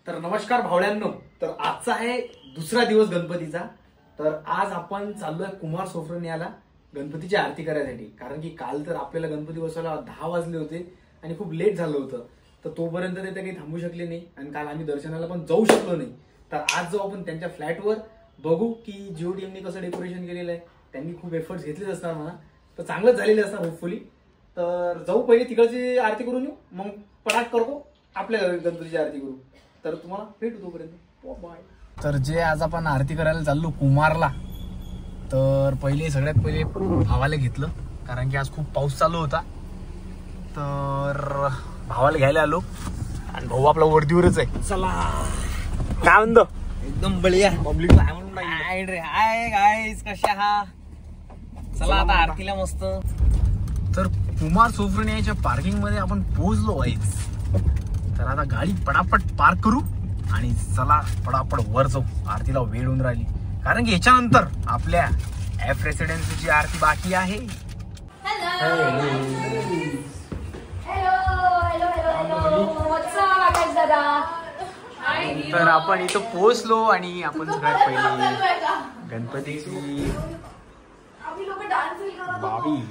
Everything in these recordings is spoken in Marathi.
तर नमस्कार भावड्यांनो. तर आजचा आहे दुसरा दिवस गणपतीचा. तर आज आपण चाललोय कुमार सोफ्रोनियाला गणपतीची आरती करायसाठी. कारण की काल तर आपल्याला गणपती बसवायला 10 वाजले होते आणि खूप लेट झालं होतं. तर तोपर्यंत ते काही थांबू शकले नाही आणि काल आम्ही दर्शनाला पण जाऊ शकलो नाही. तर आज जाऊ आपण त्यांच्या फ्लॅटवर, बघू की जिओ टीमने कसं डेकोरेशन केलेलं आहे. त्यांनी खूप एफर्ट्स घेतलेच असणार म्हणा, तर चांगलंच झालेले असणार होपफुली. तर जाऊ पहिले तिकडची आरती करून येऊ, मग पटाक करतो आपल्या गणपतीची आरती करू. तर तुम्हाला भेटू तोपर्यंत, बाय. तर जे आज आपण आरती करायला चाललो कुमारला, तर सगळ्यात पहिले भावाला घेतलं कारण की आज खूप पाऊस चालू होता. तर भावाला घ्यायला आलो आणि भाऊ आपला वरतीवरच आहे. चला, काय म्हणतो? एकदम बढिया. पब्लिकला आहे म्हणून हाय गाईस, कशा आहात? चला आता आरतीला मस्त. तर कुमार सोफ्रोनियाच्या पार्किंग मध्ये आपण पोहोचलो आहेच. तर आता गाडी पटापट पार्क करू आणि चला पटापट वर जाऊ. आरतीला वेळ होऊन राहिली कारण की याच्यानंतर आपल्या एफ रेसिडेन्सीची आरती बाकी आहे. तर आपण इथं पोहोचलो आणि आपण सगळ्यात पहिले गणपतीची बाबी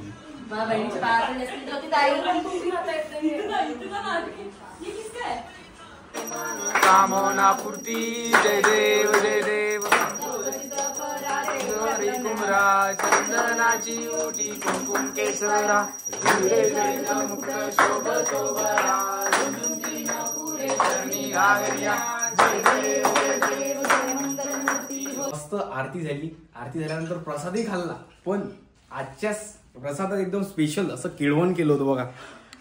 कामना पूर्ती. जय देव जय देव. कुमरा चंदनाची ओटी कुंकुम केसरा मुक्त शोभ शोभरा मस्त आरती झाली. आरती झाल्यानंतर प्रसादही खाल्ला. पण आजच्या प्रसादात एकदम स्पेशल असं केळवण केलं होतं बघा.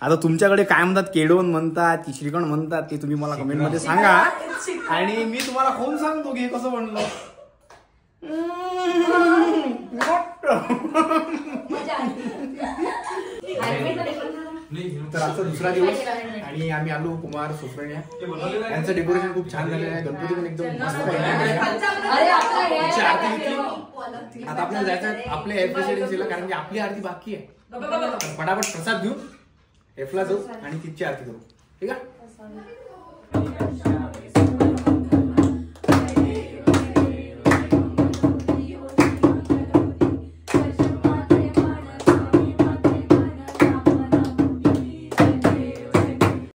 आता तुमच्याकडे काय म्हणतात, केळवण म्हणतात की श्रीखंड म्हणतात, ते तुम्ही मला कमेंट मध्ये सांगा आणि मी तुम्हाला खाऊन सांगतो की कसं बनलं. तर आजचा दुसरा दिवस आणि आम्ही आलो कुमार सोफ्रोनिया. त्यांचं डेकोरेशन खूप छान झालेलं आहे. गणपती पण एकदम मस्त आहे. आता आपल्याला जायचं आपल्या एफ रेसिडेन्सीला कारण की आपली आरती बाकी आहे. फटाफट प्रसाद घेऊन एफला जाऊ आणि तिची आरती करू. ठीक आहे.